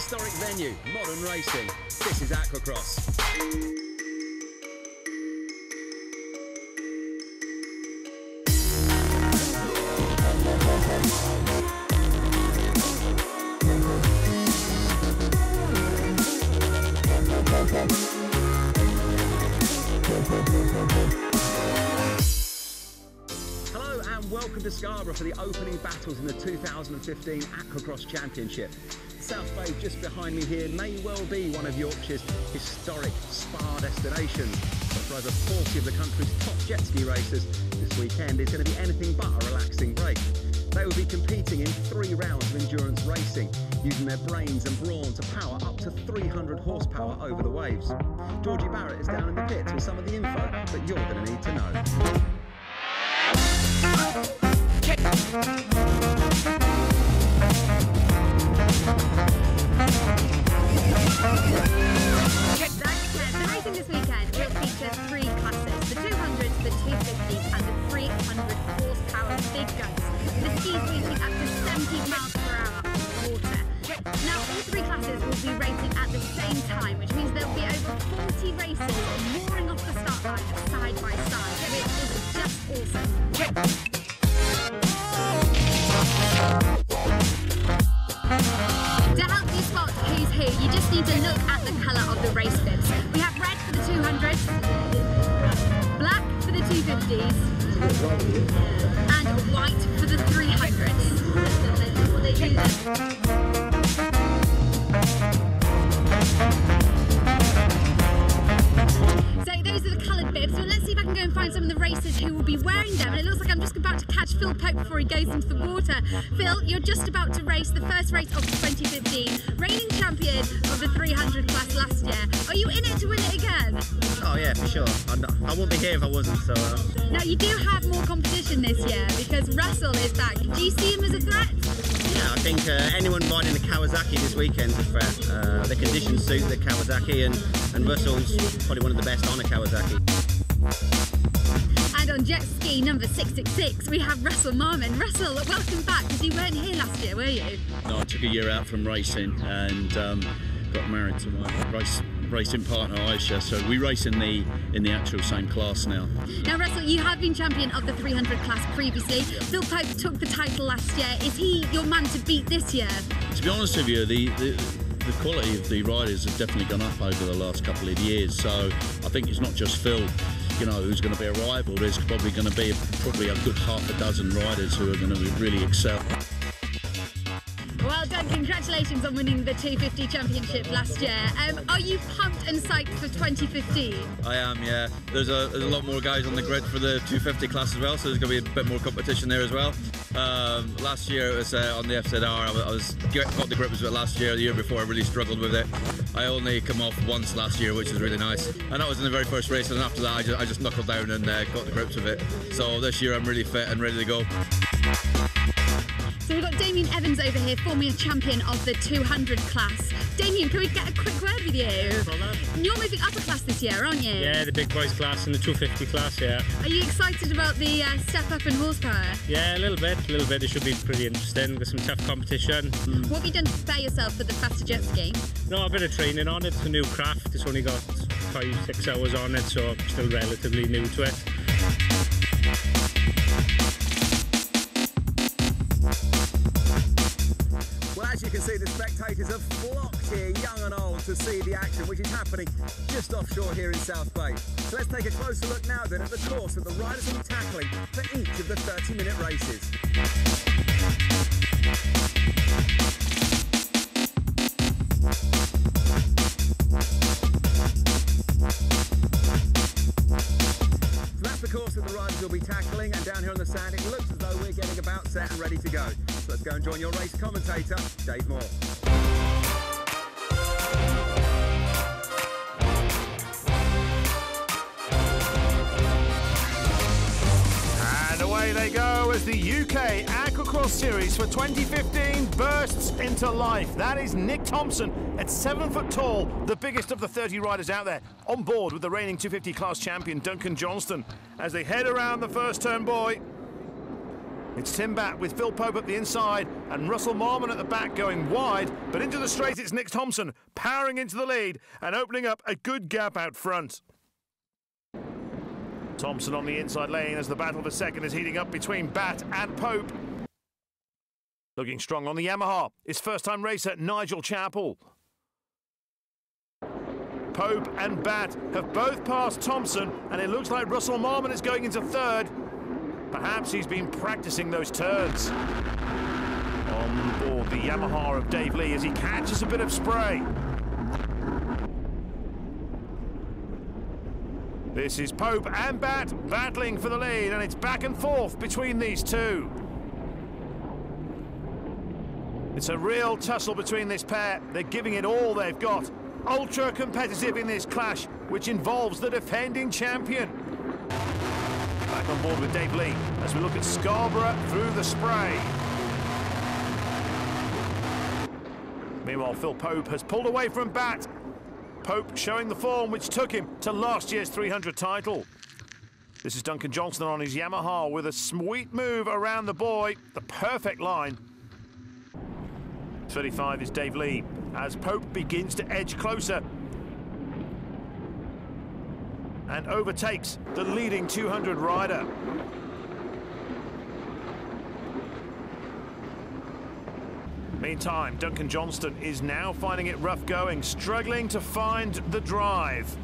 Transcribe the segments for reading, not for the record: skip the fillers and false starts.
Historic venue, modern racing. This is AquaX. Hello and welcome to Scarborough for the opening battles in the 2015 AquaX Championship. South Bay, just behind me here, may well be one of Yorkshire's historic spa destinations. But for over 40 of the country's top jet ski racers, this weekend is going to be anything but a relaxing break. They will be competing in 3 rounds of endurance racing, using their brains and brawn to power up to 300 horsepower over the waves. Georgie Barrett is down in the pits with some of the info that you're going to need to know. The racing this weekend will feature 3 classes: the 200s, the 250s and the 300 horsepower big guns, with the skis reaching up to 70 miles per hour on the water. Now all 3 classes will be racing at the same time, which means there will be over 40 racers mooring off the start line side by side, which is just awesome. To help you spot who's who, you just need to look at the colour of the race bibs. We have red for the 200s, black for the 250s, and white for the 300s. So those are the coloured bibs. So let's see if I can go and find some of the racers who will be wearing them. And it looks like I'm just about to catch Phil Pope before he goes into the water. Phil, you're just about to race the first race of 2015, reigning champion of the 300 class last year. Are you in it to win it again? Oh yeah, for sure. I wouldn't be here if I wasn't, so... Now you do have more competition this year because Russell is back. Do you see him as a threat? Yeah, I think anyone riding the Kawasaki this weekend's a threat. The conditions suit the Kawasaki and Russell's probably one of the best on a Kawasaki. And on jet ski number 666, we have Russell Marmon. Russell, welcome back, because you weren't here last year, were you? No, I took a year out from racing and got married to my racing partner Aisha, so we race in the actual same class now. Now Russell, you have been champion of the 300 class previously. Phil Pope took the title last year. Is he your man to beat this year? To be honest with you, the quality of the riders has definitely gone up over the last couple of years, so I think it's not just Phil, you know, who's going to be a rival. There's probably going to be a good half a dozen riders who are going to really excel. Well done, congratulations on winning the 250 championship last year. Are you pumped and psyched for 2015? I am, yeah. There's a lot more guys on the grid for the 250 class as well, so there's going to be a bit more competition there as well. Last year it was on the FZR, I got the grip of it last year. The year before I really struggled with it. I only come off once last year, which was really nice. And that was in the very first race, and after that I just knuckled down and got the grips of it. So this year I'm really fit and ready to go. So we've got Damien Evans over here, former champion of the 200 class. Damien, can we get a quick word with you? You're moving upper class this year, aren't you? Yeah, the big boys class and the 250 class, yeah. Are you excited about the step up in horsepower? Yeah, a little bit. It should be pretty interesting. There's some tough competition. What have you done to prepare yourself for the faster jet ski? No, a bit of training on it. It's a new craft. It's only got 5-6 hours on it, so I'm still relatively new to it. As you can see, the spectators have flocked here, young and old, to see the action, which is happening just offshore here in South Bay. So let's take a closer look now then at the course that the riders will be tackling for each of the 30-minute races. So that's the course that the riders will be tackling, and down here on the sand it looks as though we're getting about set and ready to go. So let's go and join your race commentator, Dave Moore. And away they go as the UK AquaX Series for 2015 bursts into life. That is Nick Thompson at 7 foot tall, the biggest of the 30 riders out there, on board with the reigning 250 class champion Duncan Johnston as they head around the first turn buoy. It's Tim Batt with Phil Pope at the inside and Russell Marmon at the back going wide, but into the straight it's Nick Thompson powering into the lead and opening up a good gap out front. Thompson on the inside lane as the battle for second is heating up between Batt and Pope. Looking strong on the Yamaha, his first-time racer Nigel Chappell. Pope and Batt have both passed Thompson, and it looks like Russell Marmon is going into third. Perhaps he's been practicing those turns. On board the Yamaha of Dave Lee as he catches a bit of spray. This is Pope and Batt battling for the lead, and it's back and forth between these two. It's a real tussle between this pair. They're giving it all they've got. Ultra competitive in this clash, which involves the defending champion. Back on board with Dave Lee as we look at Scarborough through the spray. Meanwhile, Phil Pope has pulled away from Batt. Pope showing the form which took him to last year's 300 title. This is Duncan Johnston on his Yamaha with a sweet move around the buoy, the perfect line. 35 is Dave Lee as Pope begins to edge closer and overtakes the leading 200 rider. Meantime, Duncan Johnston is now finding it rough going, struggling to find the drive.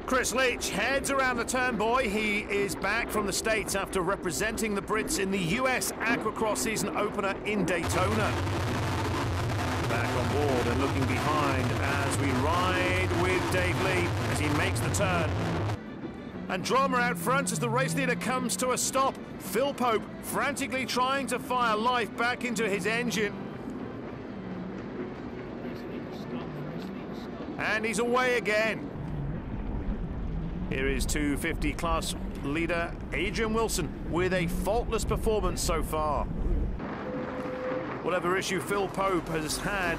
Chris Leach heads around the turn, boy. He is back from the States after representing the Brits in the US Aquacross season opener in Daytona. Back on board and looking behind as we ride with Dave Lee as he makes the turn. And drama out front as the race leader comes to a stop. Phil Pope frantically trying to fire life back into his engine. And he's away again. Here is 250 class leader Adrian Wilson with a faultless performance so far. Whatever issue Phil Pope has had,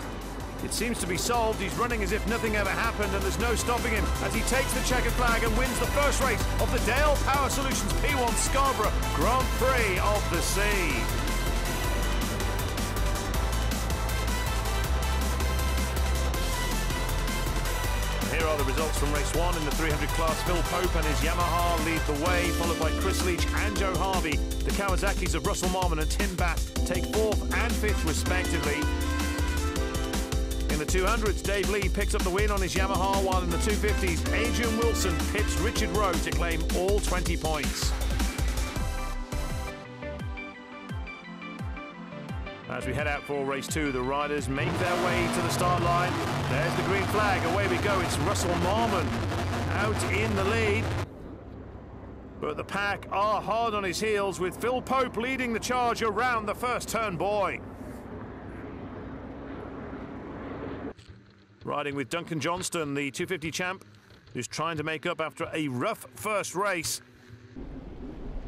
it seems to be solved. He's running as if nothing ever happened, and there's no stopping him as he takes the checkered flag and wins the first race of the Dale Power Solutions P1 Scarborough Grand Prix of the Sea. Here are the results from race one in the 300 class. Phil Pope and his Yamaha lead the way, followed by Chris Leach and Joe Harvey. The Kawasaki's of Russell Marmon and Tim Batt take fourth and fifth respectively. In the 200s, Dave Lee picks up the win on his Yamaha, while in the 250s, Adrian Wilson pits Richard Rowe to claim all 20 points. As we head out for race two, the riders make their way to the start line. There's the green flag, away we go. It's Russell Marmon out in the lead. But the pack are hard on his heels, with Phil Pope leading the charge around the first turn, boy. Riding with Duncan Johnston, the 250 champ, who's trying to make up after a rough first race.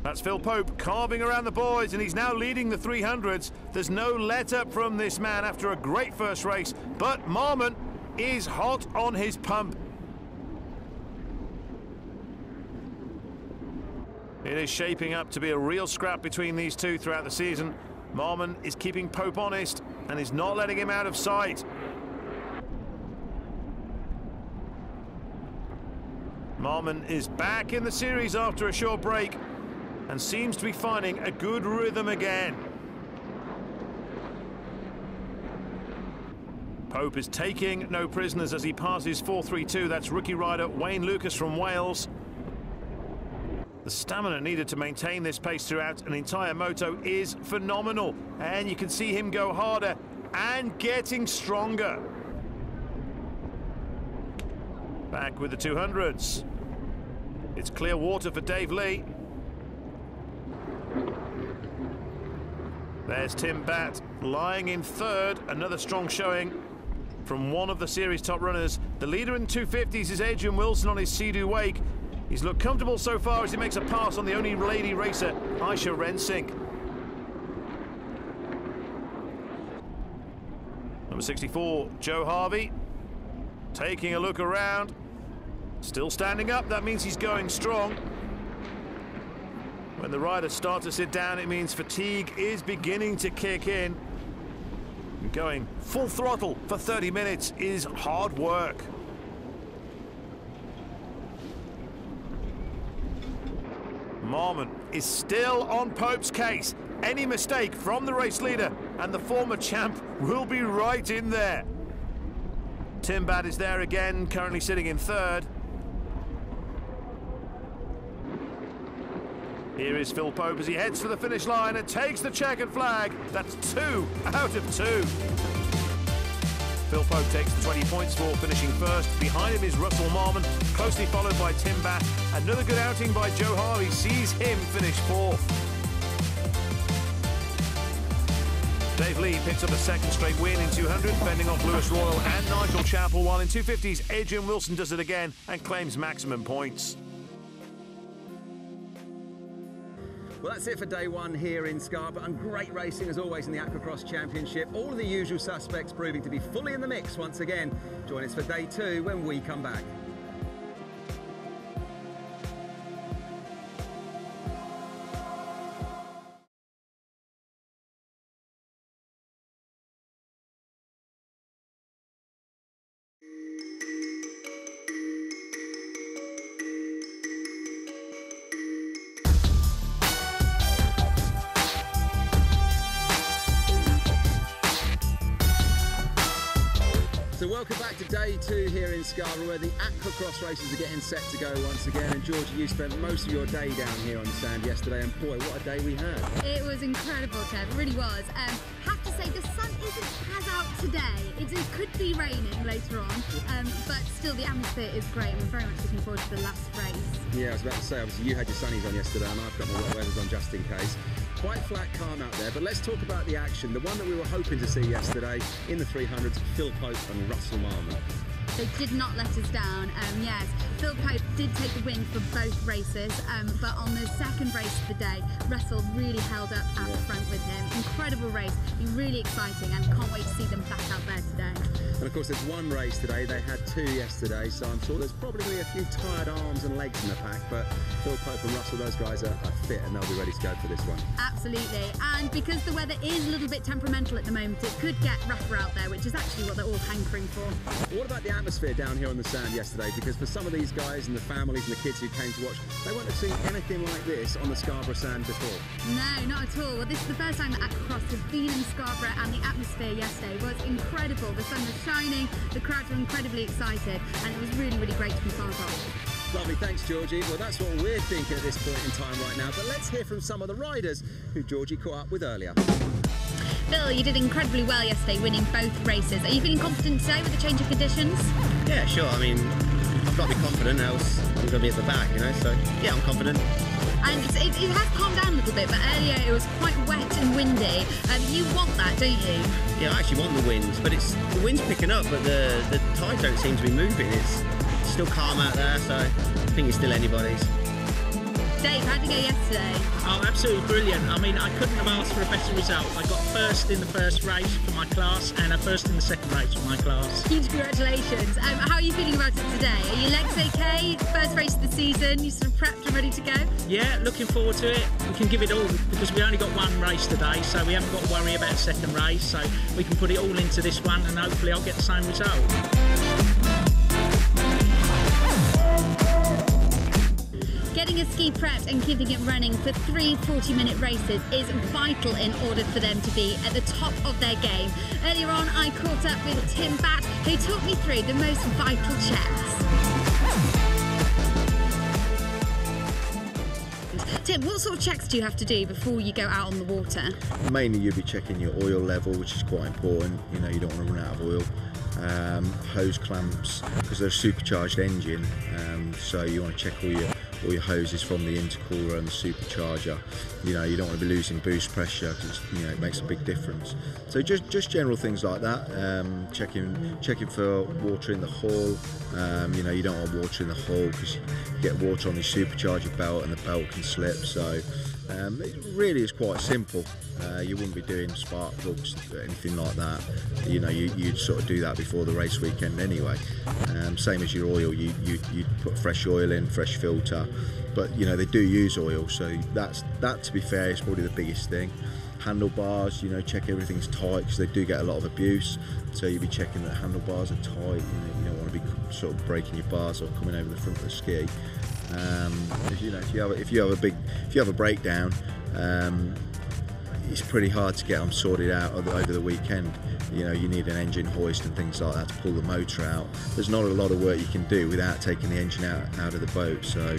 That's Phil Pope carving around the boys, and he's now leading the 300s. There's no let-up from this man after a great first race, but Marmon is hot on his pump. It is shaping up to be a real scrap between these two throughout the season. Marmon is keeping Pope honest and is not letting him out of sight. Marmon is back in the series after a short break and seems to be finding a good rhythm again. Pope is taking no prisoners as he passes 4.32. That's rookie rider Wayne Lucas from Wales. The stamina needed to maintain this pace throughout an entire moto is phenomenal, and you can see him go harder and getting stronger. Back with the 200s. It's clear water for Dave Lee. There's Tim Batt lying in third, another strong showing from one of the series top runners. The leader in 250s is Adrian Wilson on his Sea-Doo Wake. He's looked comfortable so far as he makes a pass on the only lady racer, Aisha Rensink. Number 64, Joe Harvey, taking a look around. Still standing up, that means he's going strong. When the riders start to sit down, it means fatigue is beginning to kick in. Going full throttle for 30 minutes is hard work. Marmon is still on Pope's case. Any mistake from the race leader and the former champ will be right in there. Timbat is there again, currently sitting in third. Here is Phil Pope as he heads for the finish line and takes the checkered flag. That's 2 out of 2. Phil Pope takes the 20 points for finishing first. Behind him is Russell Marmon, closely followed by Timbat. Another good outing by Joe Harley sees him finish fourth. Dave Lee picks up a second straight win in 200, fending off Lewis Royal and Nigel Chappell, while in 250s, Adrian Wilson does it again and claims maximum points. Well, that's it for day one here in Scarborough, and great racing as always in the AquaX Championship. All of the usual suspects proving to be fully in the mix once again. Join us for day two when we come back. So welcome back to day two here in Scarborough, where the AquaX races are getting set to go once again. And Georgie, you spent most of your day down here on the sand yesterday, and boy, what a day we had. It was incredible, Kev, it really was. Have to say, the sun isn't as out today. It could be raining later on, but still the atmosphere is great, and we're very much looking forward to the last race. Yeah, I was about to say, obviously you had your sunnies on yesterday, and I've got my wet weathers on just in case. Quite flat, calm out there, but let's talk about the action. The one that we were hoping to see yesterday in the 300s, Phil Pope and Russell Marmon. They did not let us down. Yes, Phil Pope did take the win for both races, but on the second race of the day, Russell really held up at the front with him. Incredible race, really exciting, and can't wait to see them back out there today. And of course there's one race today, they had two yesterday, so I'm sure there's probably going to be a few tired arms and legs in the pack, but Phil Pope and Russell, those guys are fit and they'll be ready to go for this one. Absolutely, and because the weather is a little bit temperamental at the moment, it could get rougher out there, which is actually what they're all hankering for. What about the atmosphere down here on the sand yesterday? Because for some of these guys and the families and the kids who came to watch, they won't have seen anything like this on the Scarborough sand before. No, not at all. Well, this is the first time that AquaX has been in Scarborough, and the atmosphere yesterday was incredible. The sun was shining, the crowds were incredibly excited, and it was really, really great to be part of. Lovely, thanks Georgie. Well, that's what we're thinking at this point in time right now, but let's hear from some of the riders who Georgie caught up with earlier. Phil, you did incredibly well yesterday, winning both races. Are you feeling confident today with the change of conditions? Yeah, sure. I mean, I've got to be confident, else I'm going to be at the back, you know, so yeah, I'm confident. And it has calmed down a little bit, but earlier it was quite wet and windy. You want that, don't you? Yeah, I actually want the wind, but the wind's picking up, but the tides don't seem to be moving. It's still calm out there, so I think it's still anybody's. Dave, how'd you go yesterday? Oh, absolutely brilliant. I mean, I couldn't have asked for a better result. I got first in the first race for my class and a first in the second race for my class. Huge congratulations. How are you feeling about it today? Are your legs okay? First race of the season, you sort of prepped and ready to go? Yeah, looking forward to it. We can give it all because we only got one race today, so we haven't got to worry about a second race, so we can put it all into this one and hopefully I'll get the same result. Getting a ski prepped and keeping it running for 3 40-minute races is vital in order for them to be at the top of their game. Earlier on, I caught up with Timbat, who talked me through the most vital checks. Tim, what sort of checks do you have to do before you go out on the water? Mainly you'll be checking your oil level, which is quite important. You know, you don't want to run out of oil. Hose clamps, because they're a supercharged engine, so you want to check all your hoses from the intercooler and the supercharger. You know, you don't want to be losing boost pressure because it makes a big difference. So just general things like that. Checking for water in the hull. You don't want water in the hull because you get water on the supercharger belt and the belt can slip. So It really is quite simple. You wouldn't be doing spark plugs, anything like that. You know, you'd sort of do that before the race weekend anyway. Same as your oil, you'd put fresh oil in, fresh filter. But you know, they do use oil, so that to be fair is probably the biggest thing. Handlebars, you know, check everything's tight, because they do get a lot of abuse. So you'll be checking that handlebars are tight. You don't want to be sort of breaking your bars or coming over the front of the ski. You know, if you have a breakdown, it's pretty hard to get them sorted out over the weekend. You know, you need an engine hoist and things like that to pull the motor out. There's not a lot of work you can do without taking the engine out of the boat. So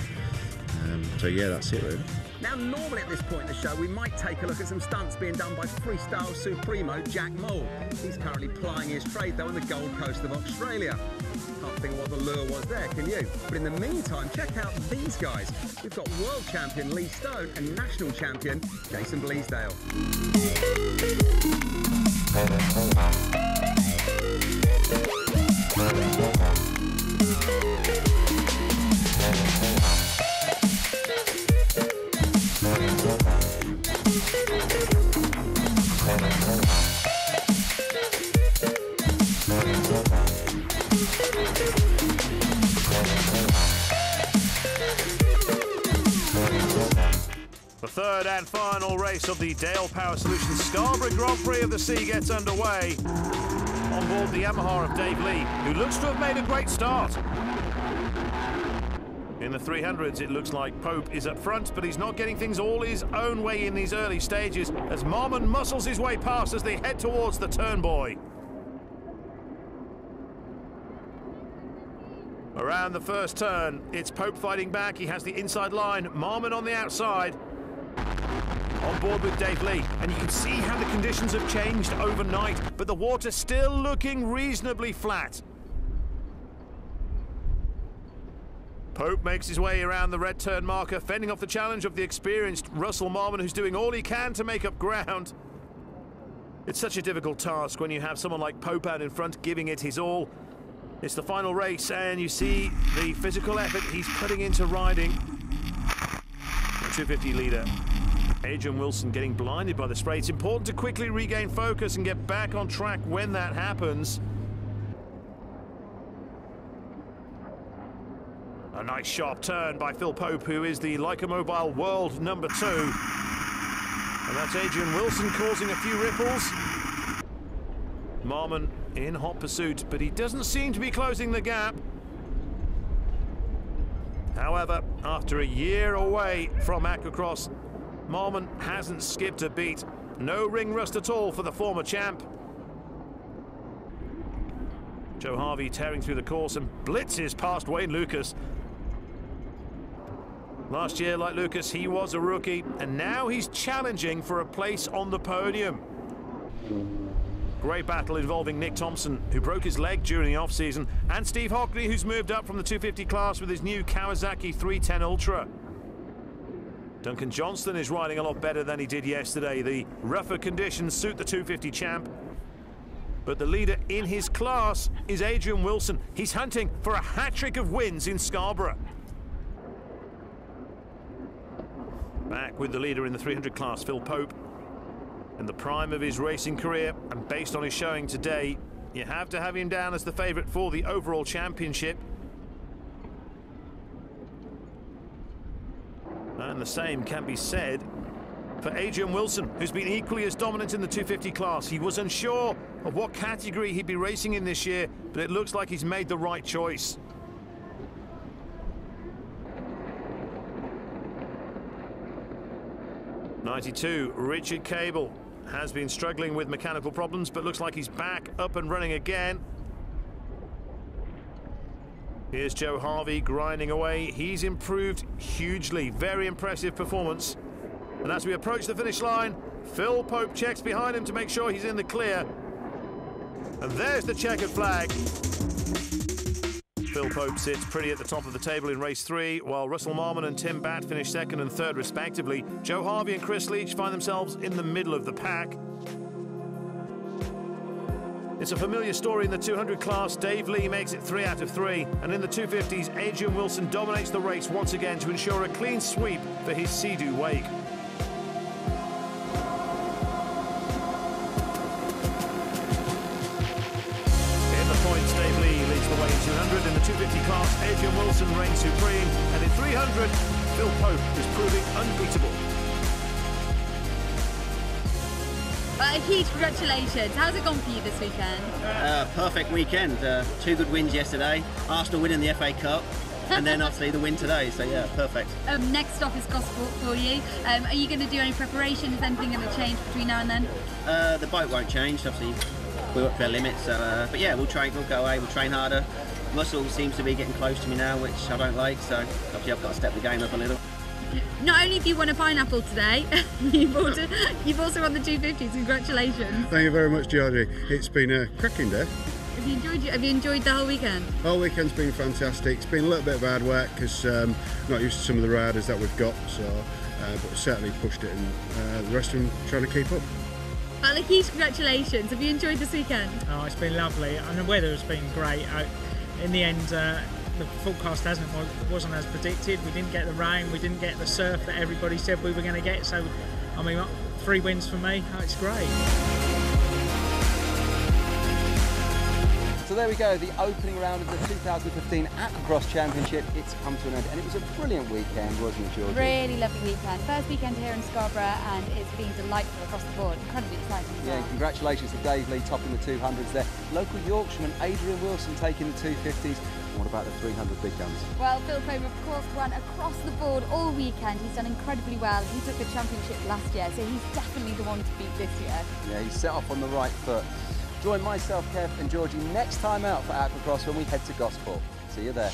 yeah, that's it really. Now, normally at this point in the show, we might take a look at some stunts being done by freestyle supremo Jack Moore. He's currently plying his trade, though, on the Gold Coast of Australia. Can't think of what the lure was there, can you? But in the meantime, check out these guys. We've got world champion Lee Stone and national champion Jason Bleasdale. The third and final race of the Dale Power Solutions Scarborough Grand Prix of the Sea gets underway. On board the Yamaha of Dave Lee, who looks to have made a great start. In the 300s, it looks like Pope is up front, but he's not getting things all his own way in these early stages as Marmon muscles his way past as they head towards the Turnbuoy. Around the first turn, it's Pope fighting back. He has the inside line, Marmon on the outside. On board with Dave Lee, and you can see how the conditions have changed overnight, but the water's still looking reasonably flat. Pope makes his way around the red turn marker, fending off the challenge of the experienced Russell Marmon, who's doing all he can to make up ground. It's such a difficult task when you have someone like Pope out in front giving it his all. It's the final race, and you see the physical effort he's putting into riding. The 250 leader, Adrian Wilson, getting blinded by the spray. It's important to quickly regain focus and get back on track when that happens. A nice sharp turn by Phil Pope, who is the Leica Mobile World #2. And that's Adrian Wilson causing a few ripples. Marmon in hot pursuit, but he doesn't seem to be closing the gap. However, after a year away from Aquacross, Marmon hasn't skipped a beat. No ring rust at all for the former champ. Joe Harvey tearing through the course and blitzes past Wayne Lucas. Last year, like Lucas, he was a rookie, and now he's challenging for a place on the podium. Great battle involving Nick Thompson, who broke his leg during the off-season, and Steve Hockley, who's moved up from the 250 class with his new Kawasaki 310 Ultra. Duncan Johnston is riding a lot better than he did yesterday. The rougher conditions suit the 250 champ. But the leader in his class is Adrian Wilson. He's hunting for a hat-trick of wins in Scarborough. Back with the leader in the 300 class, Phil Pope. In the prime of his racing career, and based on his showing today, you have to have him down as the favourite for the overall championship. And the same can be said for Adrian Wilson, who's been equally as dominant in the 250 class. He was unsure of what category he'd be racing in this year, but it looks like he's made the right choice. '92, Richard Cable has been struggling with mechanical problems, but looks like he's back up and running again. Here's Joe Harvey grinding away. He's improved hugely. Very impressive performance. And as we approach the finish line, Phil Pope checks behind him to make sure he's in the clear. And there's the checkered flag. Phil Pope sits pretty at the top of the table in race 3, while Russell Marmon and Tim Batt finish 2nd and 3rd respectively. Joe Harvey and Chris Leach find themselves in the middle of the pack. It's a familiar story in the 200 class. Dave Lee makes it 3 out of 3, and in the 250s, Adrian Wilson dominates the race once again to ensure a clean sweep for his Sea-Doo wake. in the 250 class, Adrian Wilson reigns supreme, and in 300, Phil Pope is proving unbeatable. A huge congratulations. How's it gone for you this weekend? Perfect weekend. 2 good wins yesterday. Arsenal winning the FA Cup, and then obviously the win today. So yeah, perfect. Next stop is Gosport for you. Are you going to do any preparation? Is anything going to change between now and then? The boat won't change. Obviously, we're up to our limits. So, but yeah, we'll go away. We'll train harder. Muscle seems to be getting close to me now, which I don't like. So obviously, I've got to step the game up a little. Not only have you won a pineapple today, you've also won the 250s. Congratulations. Thank you very much, Georgie. It's been a cracking day. Have you enjoyed the whole weekend? The whole weekend's been fantastic. It's been a little bit of hard work because not used to some of the riders that we've got, so but certainly pushed it, and the rest of them trying to keep up. Well, a huge congratulations. Have you enjoyed this weekend? Oh, it's been lovely, and the weather has been great. In the end, the forecast wasn't as predicted. We didn't get the rain, we didn't get the surf that everybody said we were going to get. So, I mean, 3 wins for me. Oh, it's great. So there we go, the opening round of the 2015 AquaX Championship. It's come to an end, and it was a brilliant weekend, wasn't it, Georgie? Really lovely weekend. First weekend here in Scarborough, and it's been delightful across the board. Incredibly exciting as well. Yeah, congratulations to Dave Lee topping the 200s there. Local Yorkshireman Adrian Wilson taking the 250s. What about the 300 big guns? Well, Phil Pope, of course, won across the board all weekend. He's done incredibly well. He took the championship last year, so he's definitely the one to beat this year. Yeah, he's set off on the right foot. Join myself, Kev and Georgie next time out for AquaX when we head to Gosport. See you there.